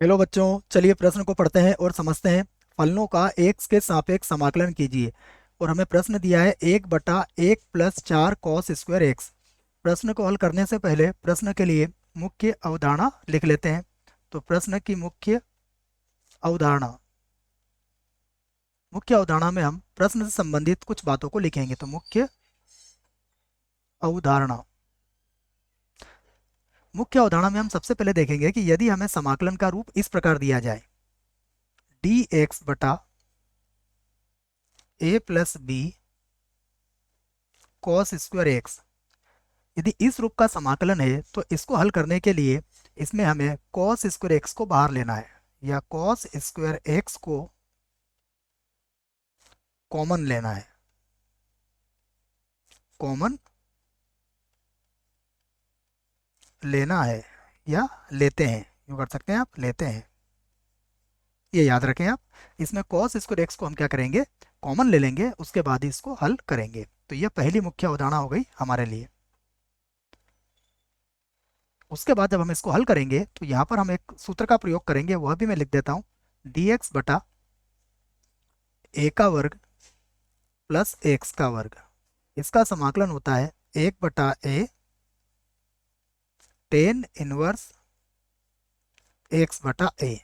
Hello बच्चों, चलिए प्रश्न को पढ़ते हैं और समझते हैं। फलनों का एक्स के सापेक्ष समाकलन कीजिए। और हमें प्रश्न दिया है 1/1 + 4 cos² एक्स। प्रश्न को हल करने से पहले प्रश्न के लिए मुख्य अवधारणा लिख लेते हैं। तो प्रश्न की अवधारणा मुख्य अवधारणा में हम प्रश्न से संबंधित कुछ बातों को लिखेंगे। तो अवधारणा मुख्य अवधारणा में हम सबसे पहले देखेंगे कि यदि हमें समाकलन का रूप इस प्रकार दिया जाए, dx/a + b cos²x। यदि इस रूप का समाकलन है तो इसको हल करने के लिए इसमें हमें cos² x को बाहर लेना है, या cos² x को कॉमन लेना है। कॉमन लेना है या लेते हैं, यूँ कर सकते हैं आप, लेते हैं। ये याद रखें आप। इसमें cos² x को हम क्या करेंगे, कॉमन ले लेंगे, उसके बाद ही इसको हल करेंगे। तो यह पहली मुख्य अवधारणा हो गई हमारे लिए। उसके बाद जब हम इसको हल करेंगे तो यहाँ पर हम एक सूत्र का प्रयोग करेंगे, वह भी मैं लिख देता हूँ। dx/a² + x²। इसका समाकलन होता है 1/a tan−1 x/a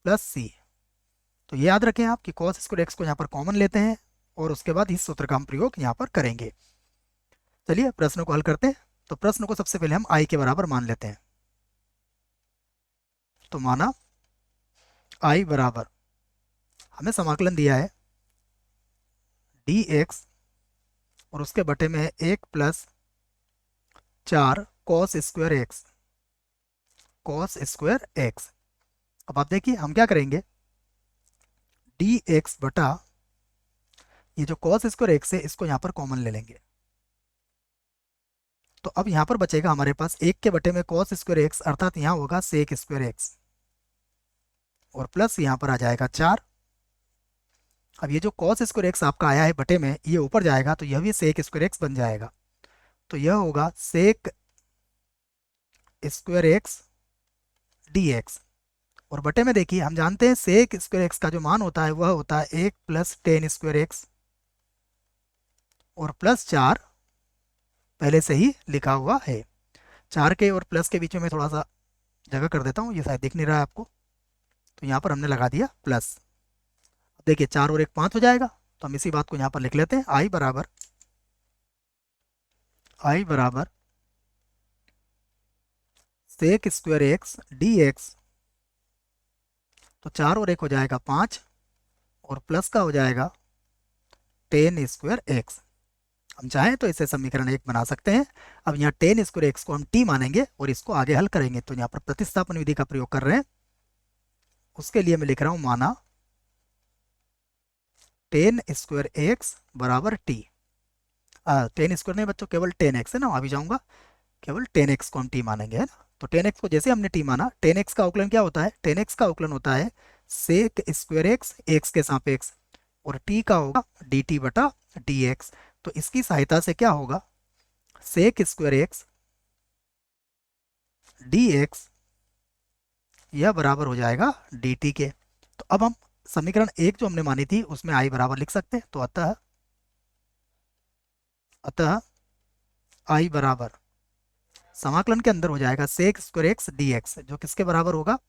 + c। तो ये याद रखें आप कि cos² x को यहाँ पर कॉमन लेते हैं और उसके बाद इस सूत्र का हम प्रयोग यहाँ पर करेंगे। चलिए प्रश्न को हल करते हैं। तो प्रश्न को सबसे पहले हम i के बराबर मान लेते हैं। तो माना i बराबर, हमें समाकलन दिया है dx और उसके बटे में 1 + 4 cos²x। अब आप देखिए हम क्या करेंगे, dx बटा ये जो cos²x है इसको यहाँ पर कॉमन ले लेंगे। तो अब यहाँ पर बचेगा हमारे पास 1 के बटे में cos²x, अर्थात यहाँ होगा sec²x, और प्लस यहाँ पर आ जाएगा 4। अब ये जो cos²x आपका आया है बटे में, ये ऊपर जाएगा तो यह भी sec²x बन जाएगा। तो यह होगा sec² x dx। और बटे में देखिए हम जानते हैं sec² x का जो मान होता है वह होता है 1 + tan²x और प्लस 4 पहले से ही लिखा हुआ है। 4 के और प्लस के बीच में मैं थोड़ा सा जगह कर देता हूँ, ये शायद दिख नहीं रहा है आपको। तो यहाँ पर हमने लगा दिया प्लस। अब देखिए 4 और 1 5 हो जाएगा। तो हम इसी बात को यहाँ पर लिख लेते हैं, i बराबर sec² x dx। तो 4 और 1 हो जाएगा 5 और प्लस का हो जाएगा tan²x। हम चाहें तो इसे समीकरण 1 बना सकते हैं। अब यहाँ tan² x को हम t मानेंगे और इसको आगे हल करेंगे। तो यहाँ पर प्रतिस्थापन विधि का प्रयोग कर रहे हैं। उसके लिए मैं लिख रहा हूँ माना tan² x बराबर t। tan² नहीं बच्चों, केवल tan x है ना, अभी जाऊंगा। केवल tan x को हम t मानेंगे, है ना। तो tan x को जैसे हमने t माना, tan x का अवकलन क्या होता है, tan x का अवकलन होता है sec² x के सापेक्ष, और t का होगा dt बटा dx। तो इसकी सहायता से क्या होगा, sec² x dx यह बराबर हो जाएगा dt के। तो अब हम समीकरण 1 जो हमने मानी थी उसमें i बराबर लिख सकते हैं। तो अतः i बराबर समाकलन के अंदर हो जाएगा sec² x dx, जो किसके बराबर होगा,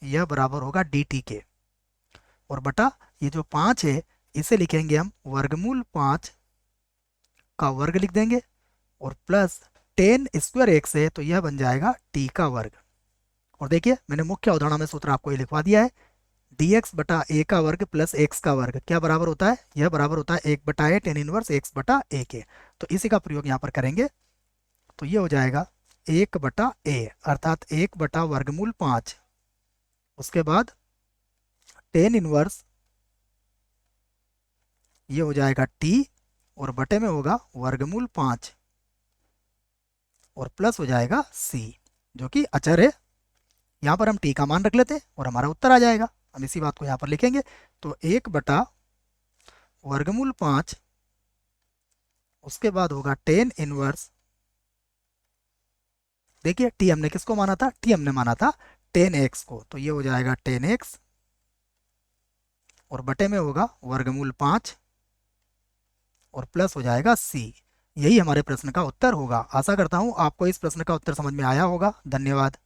यह बराबर होगा dt के। और बटा ये जो 5 है इसे लिखेंगे हम वर्गमूल 5 का वर्ग लिख देंगे, और प्लस tan²x है तो यह बन जाएगा t का वर्ग। और देखिए मैंने मुख्य अवधारणा में सूत्र आपको ये लिखवा दिया है, dx/a² + x का वर्ग क्या बराबर होता है, यह बराबर होता है 1/a tan−1 x/a के। तो इसी का प्रयोग यहाँ पर करेंगे। तो ये हो जाएगा 1/a, अर्थात 1/वर्गमूल 5। उसके बाद tan−1 ये हो जाएगा t, और बटे में होगा वर्गमूल 5 और प्लस हो जाएगा c, जो कि अचर है। यहाँ पर हम t का मान रख लेते हैं और हमारा उत्तर आ जाएगा। हम इसी बात को यहाँ पर लिखेंगे। तो 1/वर्गमूल 5, उसके बाद होगा tan−1। देखिए t हमने किसको माना था, t हमने माना था 10x को, तो ये हो जाएगा 10x और बटे में होगा वर्गमूल 5 और प्लस हो जाएगा c। यही हमारे प्रश्न का उत्तर होगा। आशा करता हूँ आपको इस प्रश्न का उत्तर समझ में आया होगा। धन्यवाद।